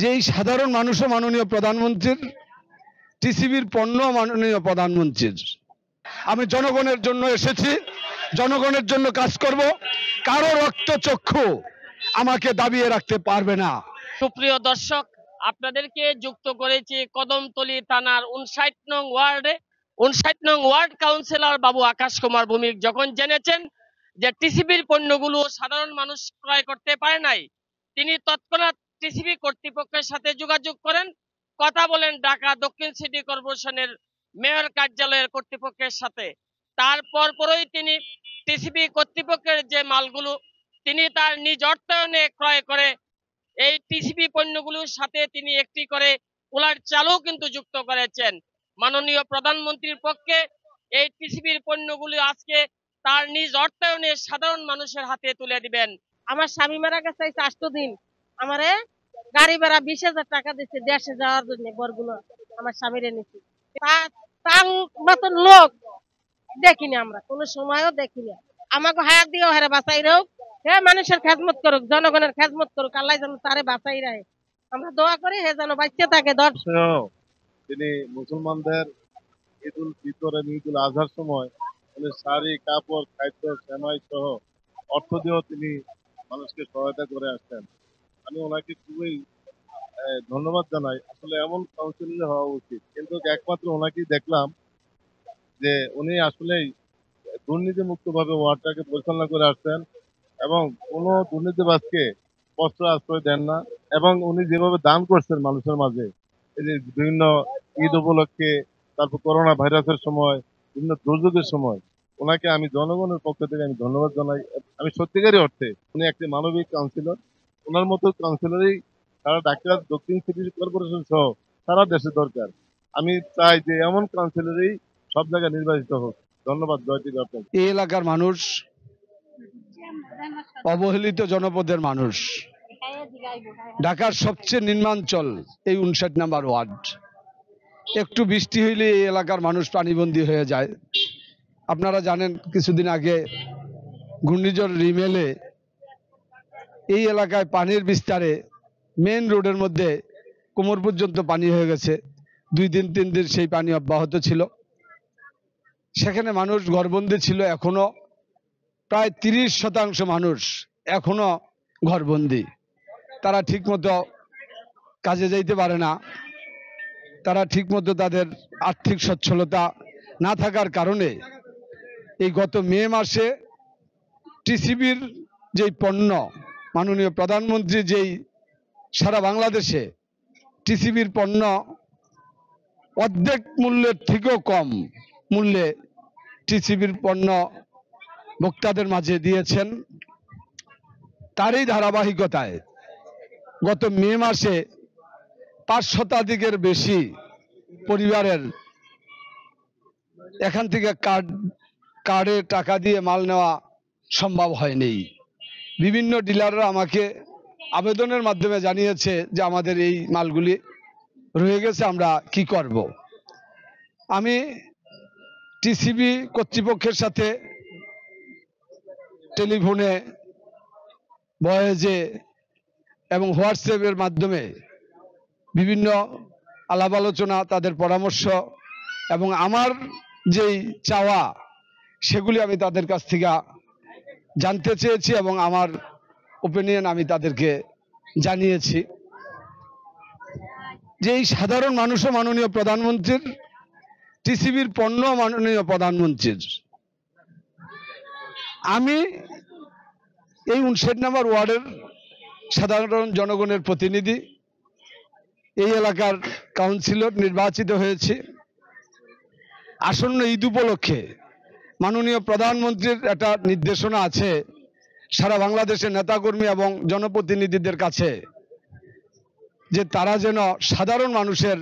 যে এই সাধারণ মানুষও মাননীয় প্রধানমন্ত্রীর, টিসিবির পণ্য মাননীয় প্রধানমন্ত্রীর। আমি জনগণের জন্য এসেছি, জনগণের জন্য কাজ করব, কারো রক্তচক্ষু আমাকে দাবিয়ে রাখতে পারবে না। সুপ্রিয় দর্শক, আপনাদেরকে যুক্ত করেছি কদমতলী থানার 59 নং ওয়ার্ডে। 59 নং ওয়ার্ড কাউন্সিলর বাবু আকাশ কুমার ভৌমিক যখন জেনেছেন যে টিসিবির পণ্যগুলো সাধারণ মানুষ ক্রয় করতে পারে নাই, তিনি তৎক্ষণাৎ টিসিবি কর্তৃপক্ষের সাথে যোগাযোগ করেন, কথা বলেন ঢাকা দক্ষিণ সিটি কর্পোরেশনের মেয়র কার্যালয়ের কর্তৃপক্ষের সাথে। তারপর পরই তিনি টিসিবি কর্তৃপক্ষের যে মালগুলো তিনি তার নিজ অর্থায়নে ক্রয় করে এই টিসিবি পণ্যগুলোর সাথে তিনি একটি করে কুলার চালও কিন্তু যুক্ত করেছেন। মাননীয় প্রধানমন্ত্রীর পক্ষে এই টিসিবির পণ্যগুলো আজকে তার নিজ অর্থায়নে সাধারণ মানুষের হাতে তুলে দিবেন। আমার স্বামী মারা গেছে 8 দিন, আমারে গাড়ি ভাড়া 20,000 টাকা দিচ্ছে দেশে যাওয়ার জন্য। বরগুলো আমার স্বামীর এনেছি, তার মতন লোক দেখিনি আমরা, কোনো সময়ও দেখিনি। আমাকে হায়াত দিয়েও হেরে বাঁচাই হোক, হে মানুষের খেদমত করুক, জনগণের খেদমত করুক, আল্লাহ যেন তারে বাঁচাই রাখে। আমরা দোয়া করি হে যেন বাঁচতে থাকে। তিনি মুসলমানদের ঈদুল ফিতর এবং ঈদুল আজহার সময় শাড়ি, কাপড়, খাদ্য, সেমাই সহ অর্থ দিয়েও তিনি মানুষকে সহায়তা করে আসছেন। আমি ওনাকে খুবই ধন্যবাদ জানাই। আসলে এমন কাউন্সিলর হওয়া উচিত, কিন্তু একমাত্র ওনাকেই দেখলাম যে উনি আসলেই দুর্নীতি মুক্ত ভাবে ওয়ার্ডটাকে পরিচালনা করে আসছেন এবং কোনো দুর্নীতিবাজকে কষ্ট আশ্রয় দেন না। এবং উনি যেভাবে দান করছেন মানুষের মাঝে, এই যে বিভিন্ন ঈদ উপলক্ষে, তারপর করোনা ভাইরাসের সময়, বিভিন্ন দুর্যোগের সময়, ওনাকে আমি জনগণের পক্ষ থেকে আমি ধন্যবাদ জানাই। আমি সত্যিকারই অর্থে উনি একটি মানবিক কাউন্সিলর। ওনার মতো কাউন্সিলরই সারা ঢাকা দক্ষিণ সিটি কর্পোরেশন সহ সারা দেশে দরকার। আমি চাই যে এমন কাউন্সিলরই সব জায়গায় নির্বাচিত হোক। ধন্যবাদ। জয়টি আপনাকে। এই এলাকার মানুষ অবহেলিত জনপদের মানুষ, ঢাকার সবচেয়ে নিম্নাঞ্চল এই 59 নম্বর ওয়ার্ড। একটু বৃষ্টি হইলে এই এলাকার মানুষ পানিবন্দী হয়ে যায়। আপনারা জানেন কিছুদিন আগে ঘূর্ণিঝড় রিমেলে এই এলাকায় পানির বিস্তারে মেন রোডের মধ্যে কোমর পর্যন্ত পানি হয়ে গেছে। 2 দিন 3 দিন সেই পানি অব্যাহত ছিল। সেখানে মানুষ ঘরবন্দি ছিল। এখনো প্রায় 30% মানুষ এখনো ঘরবন্দি। তারা ঠিকমতো কাজে যাইতে পারে না। তারা ঠিকমতো তাদের আর্থিক সচ্ছলতা না থাকার কারণে এই গত মে মাসে টিসিবির যেই পণ্য মাননীয় প্রধানমন্ত্রী যেই সারা বাংলাদেশে টিসিবির পণ্য অর্ধেক মূল্যের থেকেও কম মূল্যে টিসিবির পণ্য ভোক্তাদের মাঝে দিয়েছেন, তারই ধারাবাহিকতায় গত মে মাসে 5 শতাধিকের বেশি পরিবারের এখান থেকে কার্ডে টাকা দিয়ে মাল নেওয়া সম্ভব হয়নি। বিভিন্ন ডিলাররা আমাকে আবেদনের মাধ্যমে জানিয়েছে যে আমাদের এই মালগুলি রয়ে গেছে, আমরা কি করব। আমি টিসিবি কর্তৃপক্ষের সাথে টেলিফোনে, ভয়েসে এবং হোয়াটসঅ্যাপের মাধ্যমে বিভিন্ন আলাপ আলোচনা, তাদের পরামর্শ এবং আমার যেই চাওয়া সেগুলি আমি তাদের কাছ থেকে জানতে চেয়েছি এবং আমার ওপিনিয়ন আমি তাদেরকে জানিয়েছি যে এই সাধারণ মানুষও মাননীয় প্রধানমন্ত্রীর, টিসিবির পণ্য মাননীয় প্রধানমন্ত্রীর। আমি এই 59 নম্বর ওয়ার্ডের সাধারণ জনগণের প্রতিনিধি, এই এলাকার কাউন্সিলর নির্বাচিত হয়েছি। আসন্ন ঈদ উপলক্ষে মাননীয় প্রধানমন্ত্রীর একটা নির্দেশনা আছে সারা বাংলাদেশের নেতাকর্মী এবং জনপ্রতিনিধিদের কাছে যে তারা যেন সাধারণ মানুষের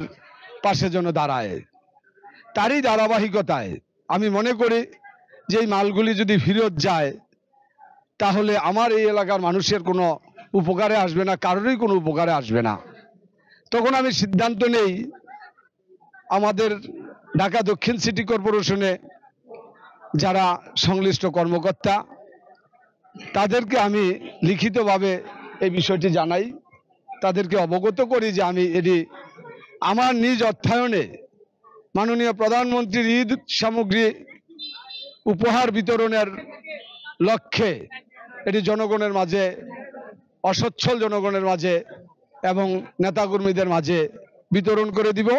পাশে যেন দাঁড়ায়। তারই ধারাবাহিকতায় আমি মনে করি যে এই মালগুলি যদি ফেরত যায় তাহলে আমার এই এলাকার মানুষের কোনো উপকারে আসবে না, কারোরই কোনো উপকারে আসবে না। তখন আমি সিদ্ধান্ত নেই আমাদের ঢাকা দক্ষিণ সিটি কর্পোরেশনে যারা সংশ্লিষ্ট কর্মকর্তা তাদেরকে আমি লিখিতভাবে এই বিষয়টি জানাই, তাদেরকে অবগত করি যে আমি এটি আমার নিজ অর্থায়নে মাননীয় প্রধানমন্ত্রীর ঈদ সামগ্রী উপহার বিতরণের লক্ষ্যে এটি জনগণের মাঝে, অসচ্ছল জনগণের মাঝে এবং নেতাকর্মীদের মাঝে বিতরণ করে দিব।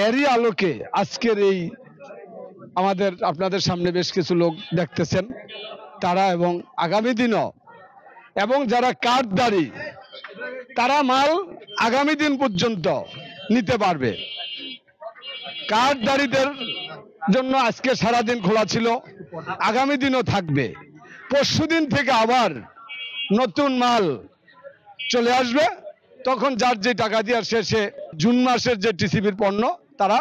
এরই আলোকে আজকের এই আমাদের আপনাদের সামনে বেশ কিছু লোক দেখতেছেন তারা, এবং আগামী দিনও, এবং যারা কার্ডধারী তারা মাল আগামী দিন পর্যন্ত নিতে পারবে। কার্ডধারীদের জন্য আজকে সারাদিন খোলা ছিল, আগামী দিনও থাকবে। পরশুদিন থেকে আবার নতুন মাল চলে আসবে, তখন যার যে টাকা দিয়ে শেষে জুন মাসের যে টিসিবির পণ্য তারা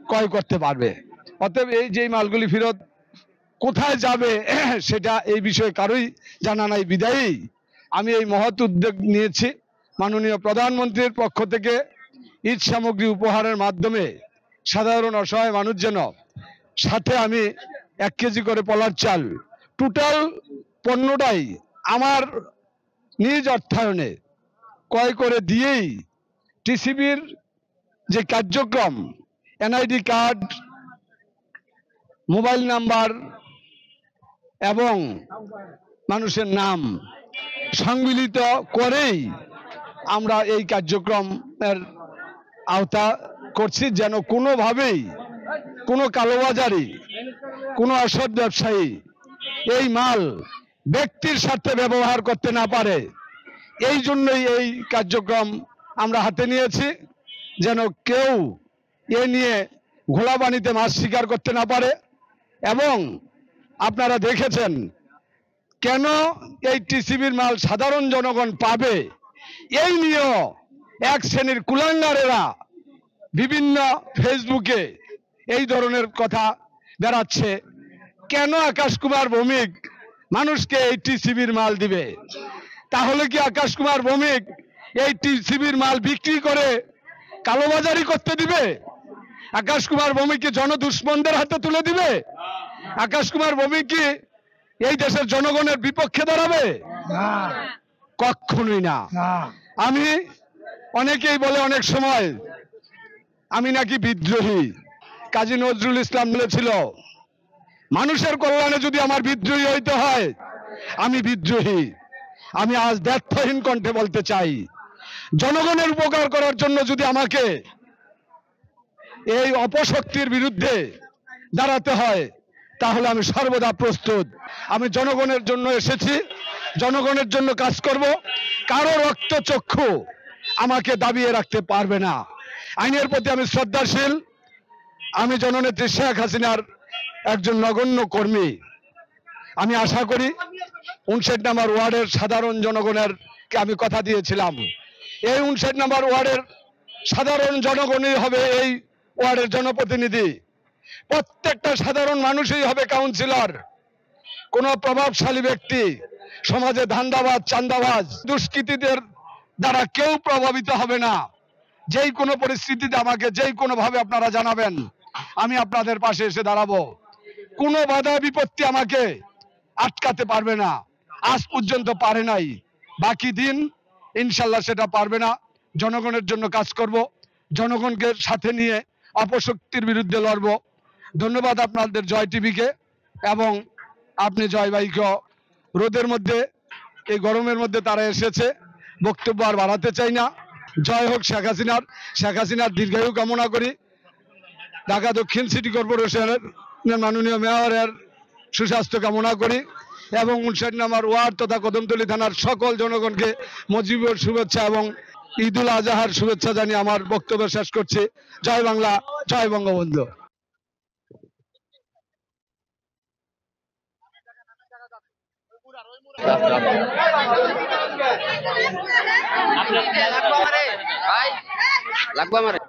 ক্রয় করতে পারবে। অতএব এই যে মালগুলি ফেরত কোথায় যাবে সেটা এই বিষয়ে কারোই জানা নাই, বিদায়ী আমি এই মহৎ উদ্যোগ নিয়েছি। মাননীয় প্রধানমন্ত্রীর পক্ষ থেকে ঈদ সামগ্রী উপহারের মাধ্যমে সাধারণ অসহায় মানুষ যেন, সাথে আমি 1 কেজি করে পলার চাল, টোটাল পণ্যটাই আমার নিজ অর্থায়নে ক্রয় করে দিয়েই টিসিবির যে কার্যক্রম, এনআইডি কার্ড, মোবাইল নাম্বার এবং মানুষের নাম সংমিলিত করেই আমরা এই কার্যক্রমের আওতা করছি, যেন কোনোভাবেই কোনো কালোবাজারি, কোনো অসৎ ব্যবসায়ী এই মাল ব্যক্তির স্বার্থে ব্যবহার করতে না পারে। এই জন্যই এই কার্যক্রম আমরা হাতে নিয়েছি, যেন কেউ এ নিয়ে ঘোলা পানিতে মাছ শিকার করতে না পারে। এবং আপনারা দেখেছেন কেন এই টিসিবির মাল সাধারণ জনগণ পাবে, এই নিয়েও এক শ্রেণীর কুলাঙ্গারেরা বিভিন্ন ফেসবুকে এই ধরনের কথা বেড়াচ্ছে। কেন আকাশ কুমার ভৌমিক মানুষকে এই টিসিবির মাল দিবে? তাহলে কি আকাশ কুমার ভৌমিক এই টিসিবির মাল বিক্রি করে কালোবাজারি করতে দিবে? আকাশ কুমার ভৌমিক কি জনদুশ্মনদের হাতে তুলে দিবে? আকাশ কুমার ভৌমিক কি এই দেশের জনগণের বিপক্ষে দাঁড়াবে? কখনোই না। আমি, অনেকেই বলে অনেক সময় আমি নাকি বিদ্রোহী। কাজী নজরুল ইসলাম বলেছিল, মানুষের কল্যাণে যদি আমার বিদ্রোহী হইতে হয় আমি বিদ্রোহী। আমি আজ ব্যর্থহীন কণ্ঠে বলতে চাই, জনগণের উপকার করার জন্য যদি আমাকে এই অপশক্তির বিরুদ্ধে দাঁড়াতে হয় তাহলে আমি সর্বদা প্রস্তুত। আমি জনগণের জন্য এসেছি, জনগণের জন্য কাজ করব। কারো রক্তচক্ষু আমাকে দাবিয়ে রাখতে পারবে না। আইনের প্রতি আমি শ্রদ্ধাশীল। আমি জননেত্রী শেখ হাসিনার একজন নগণ্য কর্মী। আমি আশা করি 59 নম্বর ওয়ার্ডের সাধারণ জনগণের আমি কথা দিয়েছিলাম, এই 59 নম্বর ওয়ার্ডের সাধারণ জনগণই হবে এই ওয়ার্ডের জনপ্রতিনিধি। প্রত্যেকটা সাধারণ মানুষই হবে কাউন্সিলর। কোনো প্রভাবশালী ব্যক্তি, সমাজে ধান্দাবাজ, চান্দাবাজ, দুষ্কৃতীদের দ্বারা কেউ প্রভাবিত হবে না। যেই কোনো পরিস্থিতিতে আমাকে যেই কোনো ভাবে আপনারা জানাবেন, আমি আপনাদের পাশে এসে দাঁড়াবো। কোনো বাধা বিপত্তি আমাকে আটকাতে পারবে না। আজ পর্যন্ত পারে নাই, বাকি দিন ইনশাল্লাহ সেটা পারবে না। জনগণের জন্য কাজ করব, জনগণকে সাথে নিয়ে অপশক্তির বিরুদ্ধে লড়ব। ধন্যবাদ আপনাদের জয় টিভিকে, এবং আপনি জয় ভাইকে রোদের মধ্যে, এই গরমের মধ্যে তারা এসেছে, বক্তব্য আর বাড়াতে চাই না। জয় হোক শেখ হাসিনার। শেখ হাসিনার দীর্ঘায়ু কামনা করি। ঢাকা দক্ষিণ সিটি কর্পোরেশনের মাননীয় মেয়রের সুস্বাস্থ্য কামনা করি, এবং 59 নম্বর ওয়ার্ড তথা কদমতলী থানার সকল জনগণকে মজিবুর শুভেচ্ছা এবং ঈদুল আজহার শুভেচ্ছা জানিয়ে আমার বক্তব্য শেষ করছি। জয় বাংলা, জয় বঙ্গবন্ধু। লাগবে আমারে